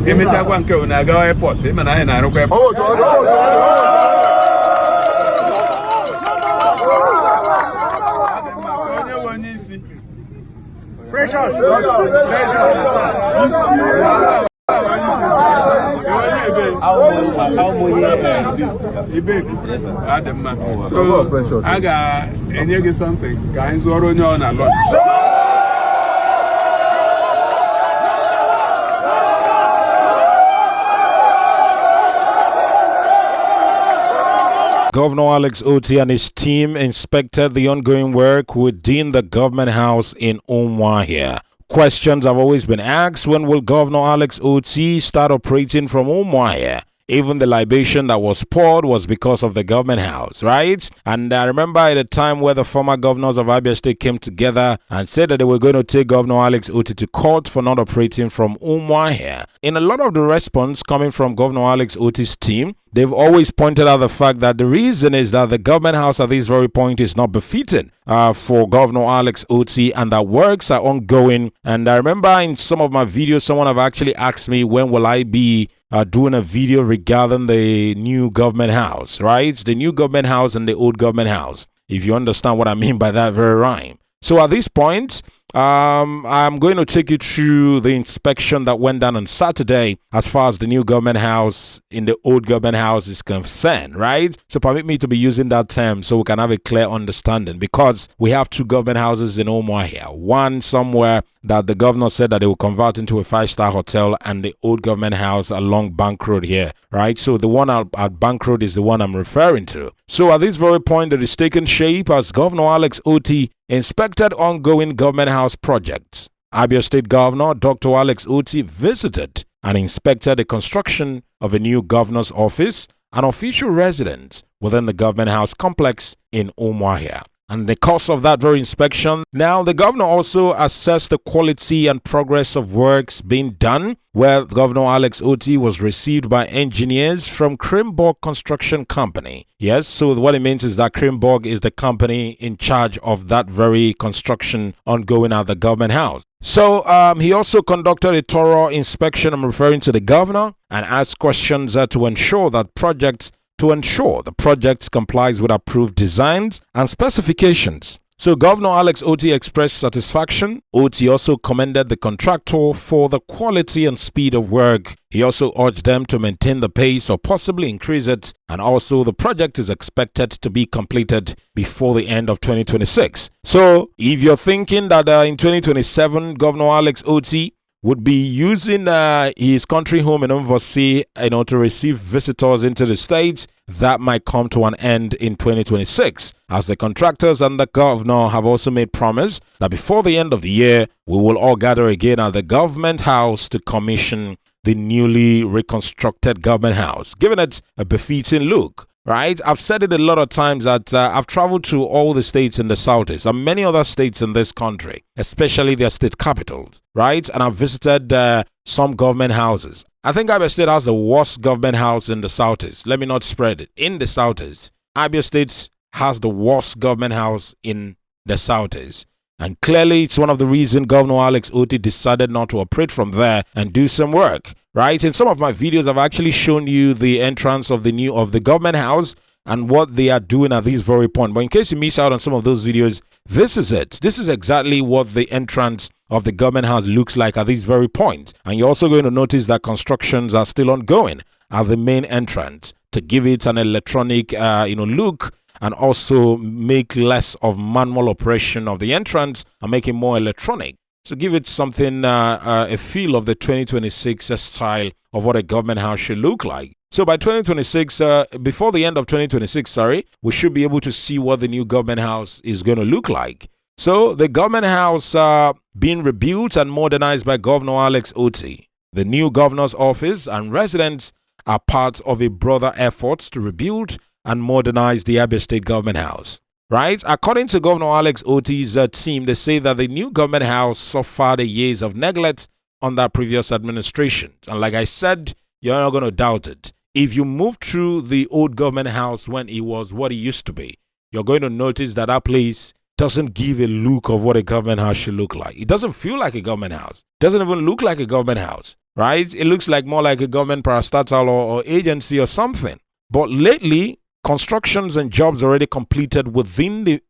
Emeta kwa nke unaga airport, ema na na arụkwa airport. Precious. So I got enye something. Ka anyị zụọrọ onye ọ na lunch. Governor Alex Otti and his team inspected the ongoing work within the government house in Umuahia. Questions have always been asked: when will Governor Alex Otti start operating from Umuahia? Even the libation that was poured was because of the government house, right? And I remember at a time where the former governors of Abia State came together and said that they were going to take Governor Alex Otti to court for not operating from Umuahia. In a lot of the response coming from Governor Alex Otti's team, they've always pointed out the fact that the reason is that the government house at this very point is not befitting for Governor Alex Otti, and that works are ongoing. And I remember in some of my videos, someone have actually asked me, when will I be doing a video regarding the new government house, right? The new government house and the old government house, if you understand what I mean by that very rhyme. So at this point, I'm going to take you through the inspection that went down on Saturday as far as the new government house in the old government house is concerned, right? So permit me to be using that term so we can have a clear understanding, because we have two government houses in Umuahia. One somewhere that the governor said that they will convert into a 5-star hotel, and the old government house along Bank Road here, right? So the one at Bank Road is the one I'm referring to. So at this very point, it is taking shape as Governor Alex Otti inspected ongoing government house projects. Abia State Governor Dr. Alex Otti visited and inspected the construction of a new governor's office and official residence within the government house complex in Umuahia. And in the course of that very inspection, now the governor also assessed the quality and progress of works being done, where Governor Alex Otti was received by engineers from Crimborg Construction Company. Yes, so what it means is that Crimborg is the company in charge of that very construction ongoing at the government house. So he also conducted a thorough inspection, I'm referring to the governor, and asked questions to ensure the project complies with approved designs and specifications. So Governor Alex Otti expressed satisfaction. Otti also commended the contractor for the quality and speed of work. He also urged them to maintain the pace or possibly increase it, and also the project is expected to be completed before the end of 2026. So if you're thinking that in 2027 Governor Alex Otti would be using his country home in Umuahia, to receive visitors into the states, that might come to an end in 2026, as the contractors and the governor have also made promise that before the end of the year, we will all gather again at the government house to commission the newly reconstructed government house, giving it a befitting look. Right? I've said it a lot of times that I've traveled to all the states in the Southeast and many other states in this country, especially their state capitals, right? And I've visited some government houses. I think Abia State has the worst government house in the Southeast. Let me not spread it. In the Southeast, Abia State has the worst government house in the Southeast. And clearly, it's one of the reasons Governor Alex Otti decided not to operate from there and do some work, right? In some of my videos, I've actually shown you the entrance of the government house and what they are doing at this very point. But in case you miss out on some of those videos, this is it. This is exactly what the entrance of the government house looks like at this very point. And you're also going to notice that constructions are still ongoing at the main entrance to give it an electronic, look, and also make less of manual operation of the entrance and make it more electronic. So give it something, a feel of the 2026 style of what a government house should look like. So by 2026, before the end of 2026, we should be able to see what the new government house is going to look like. So the government house being rebuilt and modernized by Governor Alex Otti. The new governor's office and residents are part of a broader effort to rebuild and modernize the Abia State Government House. Right? According to Governor Alex Otti's team, they say that the new government house suffered years of neglect under previous administration. And like I said, you're not going to doubt it. If you move through the old government house when it was what it used to be, you're going to notice that that place doesn't give a look of what a government house should look like. It doesn't feel like a government house. It doesn't even look like a government house. right? It looks like more like a government parastatal or agency or something. But lately, constructions and jobs already completed within the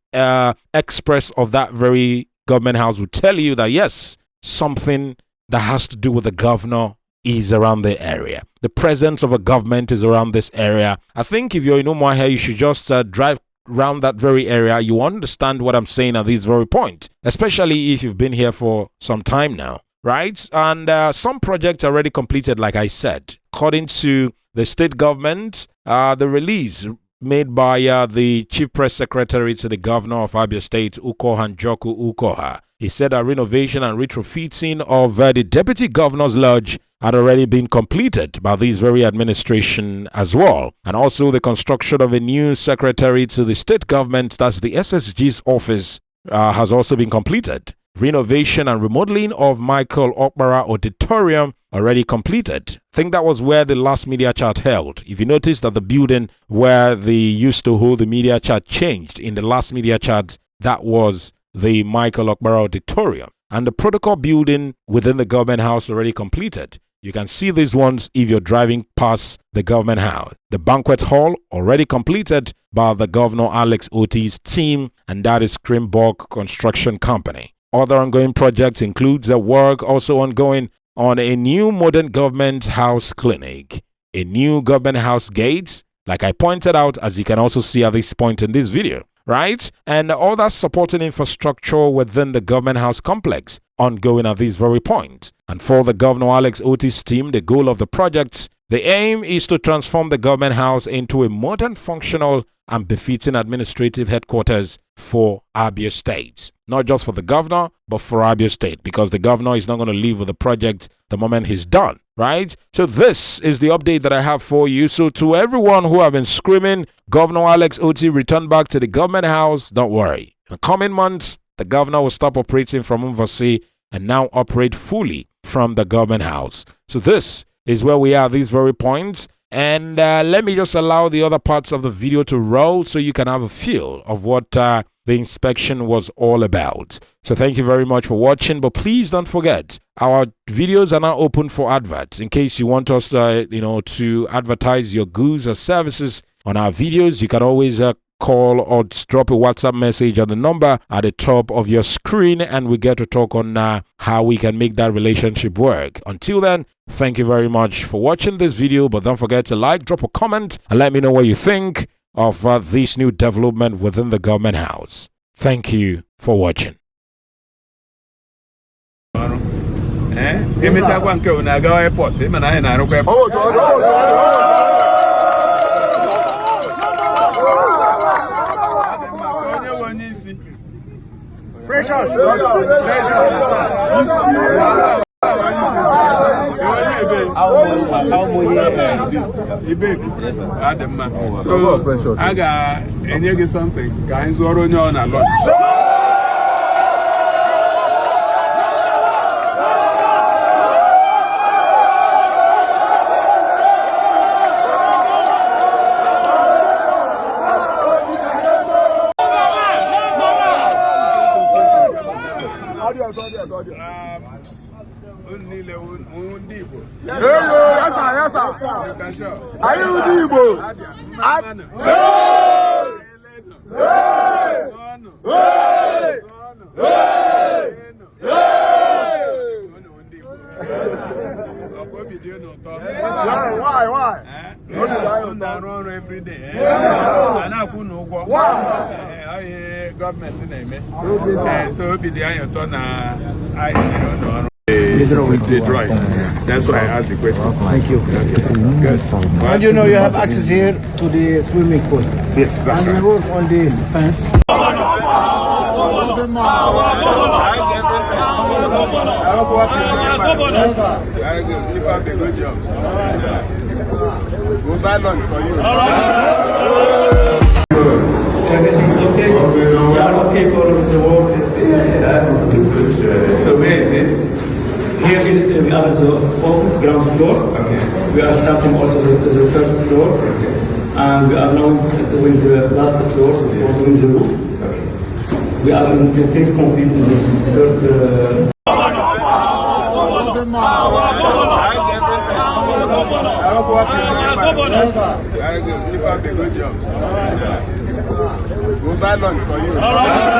express of that very government house will tell you that yes, something that has to do with the governor is around the area. The presence of a government is around this area. I think if you're in Umuahia, you should just drive around that very area. You understand what I'm saying at this very point, especially if you've been here for some time now, right? And some projects are already completed, like I said. According to the state government, the release made by the chief press secretary to the governor of Abia State, Ukoha Njoku Ukoha, he said that renovation and retrofitting of the deputy governor's lodge had already been completed by this very administration as well. And also the construction of a new secretary to the state government, that's the SSG's office, has also been completed. Renovation and remodeling of Michael Okpara Auditorium already completed. I think that was where the last media chat held. If you notice that the building where they used to hold the media chat changed in the last media chat, that was the Michael Okpara Auditorium. And the protocol building within the government house already completed. You can see these ones if you're driving past the government house. The banquet hall already completed by the Governor Alex Otti's team, and that is Krimbok Construction Company. Other ongoing projects includes the work also ongoing on a new modern government house clinic, a new government house gates, like I pointed out, as you can also see at this point in this video, right? And all that supporting infrastructure within the government house complex ongoing at this very point. And for the Governor Alex Otti's team, the goal of the project, the aim is to transform the government house into a modern, functional and befitting administrative headquarters for Abia State. Not just for the governor, but for Abia State, because the governor is not going to leave with the project the moment he's done, right? So this is the update that I have for you. So to everyone who have been screaming, Governor Alex Otti returned back to the government house, don't worry. In the coming months, the governor will stop operating from Umuahia and now operate fully from the government house. So this is where we are at these very points. And let me just allow the other parts of the video to roll so you can have a feel of what the inspection was all about. So thank you very much for watching. But please don't forget, our videos are now open for adverts. In case you want us to advertise your goods or services on our videos, you can always call or drop a WhatsApp message on the number at the top of your screen, and we get to talk on how we can make that relationship work. Until then, thank you very much for watching this video, but don't forget to like, drop a comment, and let me know what you think of this new development within the government house. Thank you for watching. Precious. So I got any something. Guys, what on your lunch? Why? Every day. Government name. So be the iron turn. I don't know. They dry. That's why I asked the question. Thank you. Okay. And you know you have access here to the swimming pool. Yes, that's and right. we work on the fence. Very good. Keep up the good job. We'll buy lunch for you. Everything's okay? We are okay for the work. So where is this? Here we are the office ground floor. Okay. We are starting also the first floor. Okay. And we are now doing the last floor, doing the roof. Okay. We are in the things complete in this third Very good. Keep up the good job. We'll buy lunch for you. All right.